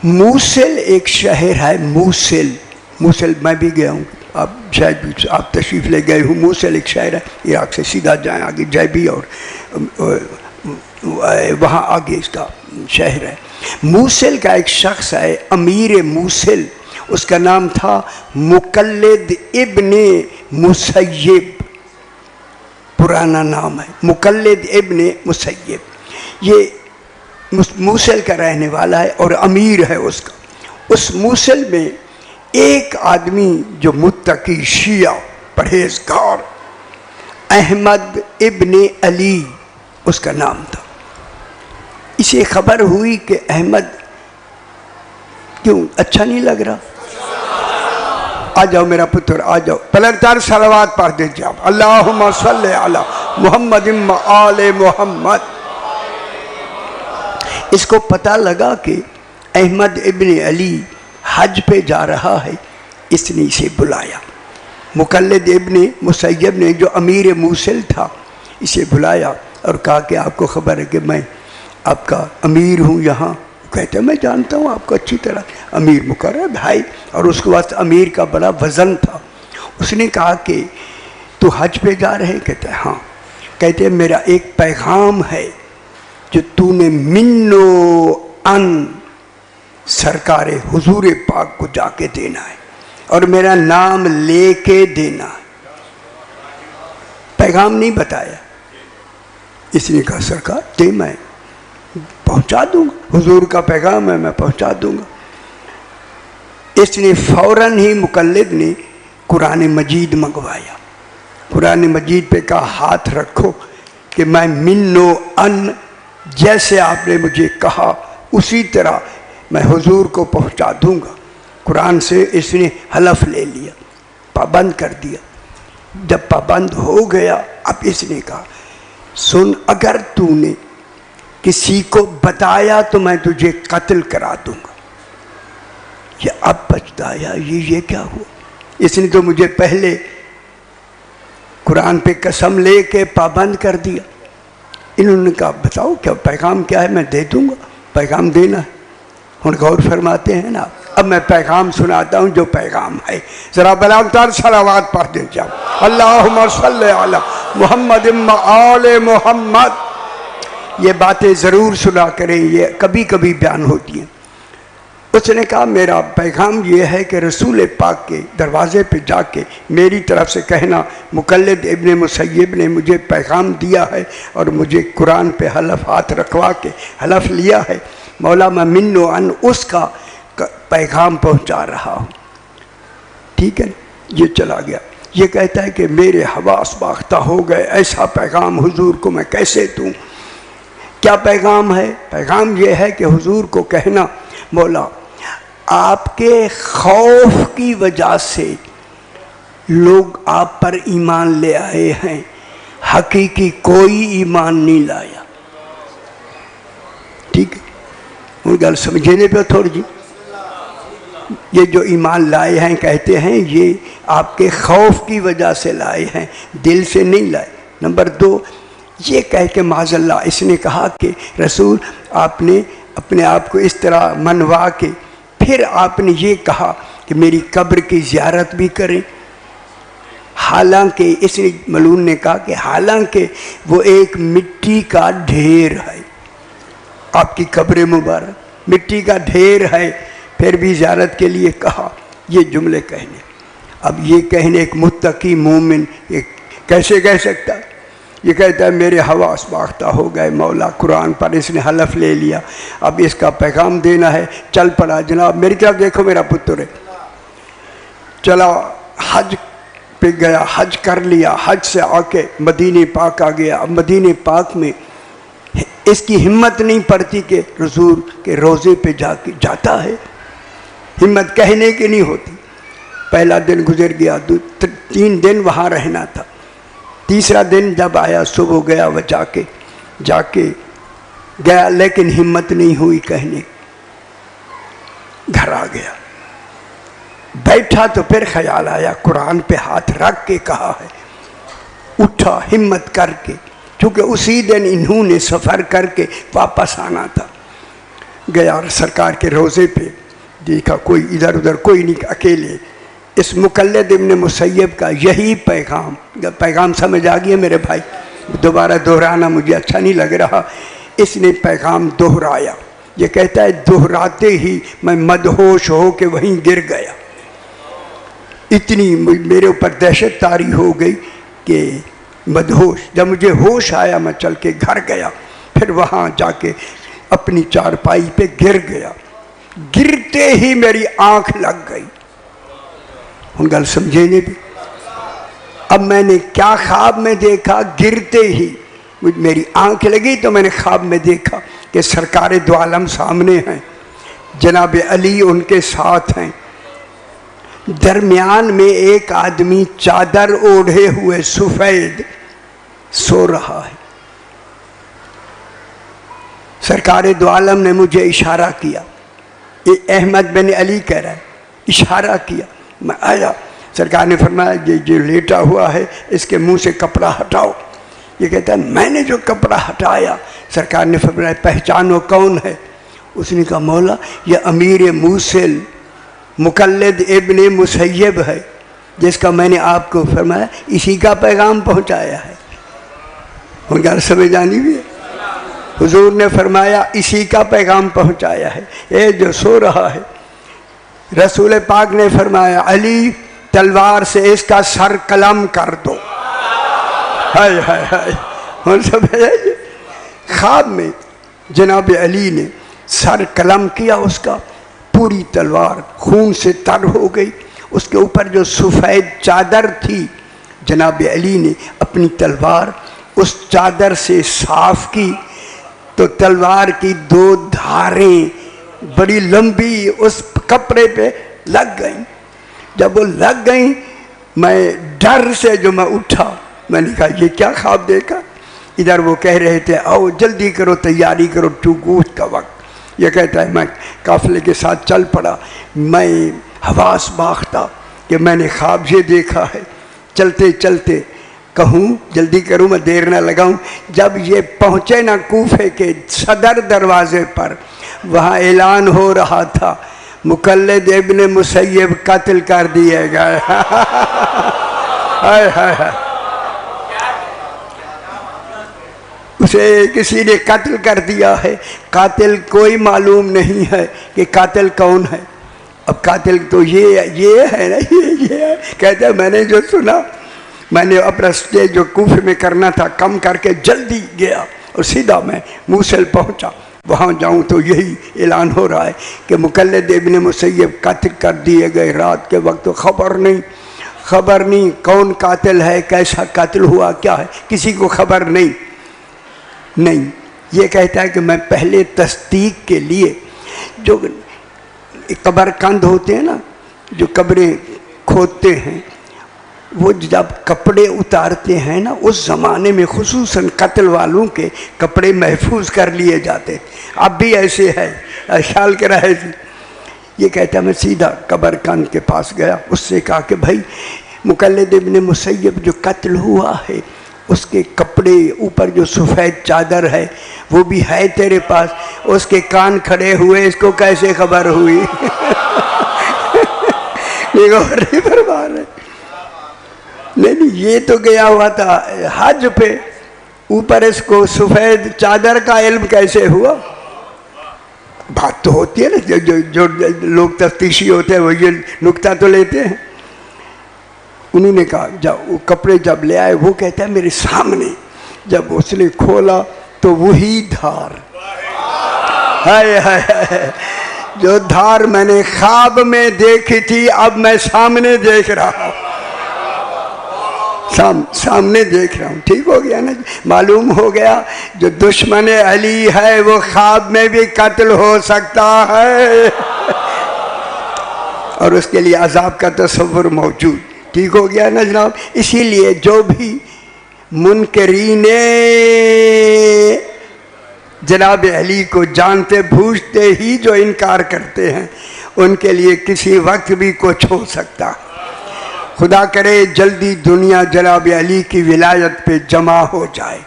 मूसल एक शहर है, मूसल। मूसल मैं भी गया हूँ, आप शायद आप तशरीफ़ ले गए हो। मूसल एक शहर है, इराक से सीधा जाएँ आगे जैबी और वहाँ आगे इसका शहर है। मूसल का एक शख्स है अमीर मूसल, उसका नाम था मुकल्लिद इब्ने मुसय्यब, पुराना नाम है मुकल्लिद इब्ने मुसय्यब। ये मूसल का रहने वाला है और अमीर है उसका। उस मूसल में एक आदमी जो मुत्तकी शिया परहेजगार, अहमद इब्ने अली उसका नाम था। इसे खबर हुई कि अहमद, क्यों अच्छा नहीं लग रहा? आ जाओ मेरा पुत्र, आ जाओ, पलटदार सलावात पढ़ दीजिए आप। अल्लाहुम्मा सल्ली अला मुहम्मद व आले मुहम्मद। इसको पता लगा कि अहमद इब्ने अली हज पे जा रहा है, इसने इसे बुलाया। मुकल्लिद इब्ने मुसय्यब ने, जो अमीर मूसल था, इसे बुलाया और कहा कि आपको खबर है कि मैं आपका अमीर हूँ यहाँ। कहते मैं जानता हूँ आपको अच्छी तरह, अमीर मुकर्रम भाई। और उसके बाद अमीर का बड़ा वज़न था। उसने कहा कि तू हज पे जा रहे? कहते हाँ। कहते मेरा एक पैगाम है जो तूने मिन्नो अन सरकार हुजूर पाक को जाके देना है और मेरा नाम लेके देना है। पैगाम नहीं बताया। इसने कहा सरकार दे, मैं पहुंचा दूंगा, हुजूर का पैगाम है, मैं पहुंचा दूंगा। इसने फौरन ही मुकल्लिद ने कुरान मजीद मंगवाया। कुरान मजीद पे कहा हाथ रखो कि मैं मिन्नो अन, जैसे आपने मुझे कहा उसी तरह मैं हुजूर को पहुंचा दूंगा। कुरान से इसने हलफ ले लिया, पाबंद कर दिया। जब पाबंद हो गया, अब इसने कहा सुन, अगर तूने किसी को बताया तो मैं तुझे कत्ल करा दूंगा। ये अब पछताया, ये क्या हुआ? इसने तो मुझे पहले कुरान पे कसम लेके पाबंद कर दिया। इन्होंने कहा बताओ क्या पैगाम क्या है, मैं दे दूंगा, पैगाम देना है। हम गौर फरमाते हैं ना। अब मैं पैगाम सुनाता हूँ जो पैगाम है, जरा बलावतार सलावात पढ़ दे जाओ। अल्लाहुम्मा सल्ली अला मुहम्मद व आले मुहम्मद। ये बातें ज़रूर सुना करें, ये कभी कभी बयान होती हैं। उसने कहा मेरा पैगाम ये है कि रसूल पाक के दरवाज़े पे जाके मेरी तरफ से कहना मुकल्लिद इब्ने मुसय्यब ने मुझे पैगाम दिया है और मुझे कुरान पे हलफ हाथ रखवा के हलफ लिया है, मौला मैं मिन्नो अन उसका पैगाम पहुंचा रहा हूँ। ठीक है, ये चला गया। ये कहता है कि मेरे हवास बाख्ता हो गए, ऐसा पैगाम हुजूर को मैं कैसे दूँ? क्या पैगाम है? पैगाम ये है कि हुजूर को कहना मौला आपके खौफ की वजह से लोग आप पर ईमान ले आए हैं, हकीकी कोई ईमान नहीं लाया। ठीक है, उन गल समझने पे थोड़ी जी। ये जो ईमान लाए हैं कहते हैं ये आपके खौफ की वजह से लाए हैं, दिल से नहीं लाए। नंबर 2, ये कह के माज़ल्लाह इसने कहा कि रसूल आपने अपने आप को इस तरह मनवा के फिर आपने ये कहा कि मेरी कब्र की ज़ियारत भी करें। हालांकि इसने मलून ने कहा कि हालांकि वो एक मिट्टी का ढेर है, आपकी कब्र मुबारक मिट्टी का ढेर है, फिर भी ज़ियारत के लिए कहा। ये जुमले कहने, अब ये कहने एक मुत्तकी मोमिन ये कैसे कह सकता है? ये कहता है मेरे हवास बाख्ता हो गए मौला, कुरान पर इसने हलफ ले लिया, अब इसका पैगाम देना है। चल पड़ा जनाब, मेरी तरफ देखो, मेरा पुत्र है, चला हज पे गया, हज कर लिया, हज से आके मदीने पाक आ गया। अब मदीने पाक में इसकी हिम्मत नहीं पड़ती कि रसूल के रोज़े पे जाता है, हिम्मत कहने की नहीं होती। पहला दिन गुजर गया, 3 दिन वहाँ रहना था। तीसरा दिन जब आया सुबह गया, वह जाके गया, लेकिन हिम्मत नहीं हुई कहने, घर आ गया। बैठा तो फिर ख्याल आया, कुरान पे हाथ रख के कहा है। उठा हिम्मत करके, क्योंकि उसी दिन इन्होंने सफ़र करके वापस आना था। गया सरकार के रोज़े पे, देखा कोई इधर उधर कोई नहीं, अकेले। इस मुकल्लिद इब्न मुसय्यब का यही पैगाम समझ आ गया मेरे भाई, दोबारा दोहराना मुझे अच्छा नहीं लग रहा। इसने पैगाम दोहराया, ये कहता है दोहराते ही मैं मदहोश हो के वहीं गिर गया। इतनी मेरे ऊपर दहशत तारी हो गई कि मदहोश, जब मुझे होश आया मैं चल के घर गया, फिर वहाँ जाके अपनी चारपाई पे गिर गया। गिरते ही मेरी आंख लग गई। उन गल समझे नहीं भी। अब मैंने क्या ख्वाब में देखा, गिरते ही मेरी आंख लगी तो मैंने ख्वाब में देखा कि सरकार दो आलम सामने हैं, जनाब अली उनके साथ हैं, दरमियान में एक आदमी चादर ओढ़े हुए सफेद सो रहा है। सरकार दो आलम ने मुझे इशारा किया, ये अहमद बिन अली कह रहा है, इशारा किया, मैं आया। सरकार ने फरमाया ये जो लेटा हुआ है इसके मुंह से कपड़ा हटाओ। ये कहता है मैंने जो कपड़ा हटाया, सरकार ने फरमाया पहचानो कौन है। उसने कहा मौला ये अमीर मूसिल मुकल्लिद इब्न मुसय्यब है, जिसका मैंने आपको फरमाया इसी का पैगाम पहुंचाया है। उनका समझ आनी भी है। हुजूर ने फरमाया इसी का पैगाम पहुंचाया है, ये जो सो रहा है। रसूल पाक ने फरमाया अली तलवार से इसका सर कलम कर दो। हाय हाय हाय। ख्वाब में जनाब अली ने सर कलम किया, उसका पूरी तलवार खून से तर हो गई। उसके ऊपर जो सफ़ेद चादर थी, जनाब अली ने अपनी तलवार उस चादर से साफ की तो तलवार की दो धारें बड़ी लंबी उस कपड़े पे लग गई। जब वो लग गई मैं डर से जो मैं उठा, मैंने कहा ये क्या ख्वाब देखा। इधर वो कह रहे थे आओ जल्दी करो, तैयारी करो, टूकूच का वक्त। ये कहता है मैं काफिले के साथ चल पड़ा। मैं हवास बाख्ता कि मैंने ख्वाब ये देखा है। चलते चलते कहूँ जल्दी करूँ, मैं देर ना लगाऊँ। जब ये पहुँचे ना कूफे के सदर दरवाजे पर, वहाँ ऐलान हो रहा था मुकल्लिद इब्न मुसय्यब कत्ल कर दिए गए। हाय हाय हाय। उसे किसी ने कत्ल कर दिया है। कातिल कोई मालूम नहीं है कि कातिल कौन है। अब कातिल तो ये है ना, ये है। कहते हैं मैंने जो सुना, मैंने अपना स्टे जो कूफे में करना था कम करके जल्दी गया और सीधा मैं मूसल पहुंचा। वहाँ जाऊँ तो यही ऐलान हो रहा है कि मुकल्लिद इब्न मुसय्यब कत्ल कर दिए गए। रात के वक्त तो खबर नहीं कौन कातिल है, कैसा कत्ल हुआ, क्या है, किसी को खबर नहीं। ये कहता है कि मैं पहले तस्दीक के लिए जो कब्रकंद होते हैं ना, जो कब्रें खोदते हैं, वो जब कपड़े उतारते हैं ना, उस ज़माने में खुसूसन कत्ल वालों के कपड़े महफूज कर लिए जाते। अब भी ऐसे है, ख्याल कर रहे थे। ये कहता मैं सीधा कब्रकंद के पास गया, उससे कहा कि भाई मुकल्लिद इब्न मुसय्यब जो कत्ल हुआ है उसके कपड़े ऊपर जो सफ़ेद चादर है वो भी है तेरे पास, उसके कान खड़े हुए, इसको कैसे खबर हुई। नहीं, ये तो गया हुआ था हज पे, ऊपर इसको सफ़ेद चादर का इल्म कैसे हुआ। बात तो होती है ना, जो लोग तफ्तीशी होते हैं वो ये नुक्ता तो लेते हैं। उन्होंने कहा जब वो कपड़े जब ले आए, वो कहता है मेरे सामने जब उसने खोला तो वही धार, हाय हाय हाय, जो धार मैंने ख्वाब में देखी थी अब मैं सामने देख रहा हूँ, सामने देख रहा हूँ। ठीक हो गया ना, मालूम हो गया जो दुश्मन अली है वो ख्वाब में भी कत्ल हो सकता है और उसके लिए अजाब का तस्वुर मौजूद। ठीक हो गया ना जनाब। इसीलिए जो भी मुनकरीने जनाब अली को जानते बूझते ही जो इनकार करते हैं, उनके लिए किसी वक्त भी कुछ हो सकता। खुदा करे जल्दी दुनिया जनाब अली की विलायत पे जमा हो जाए।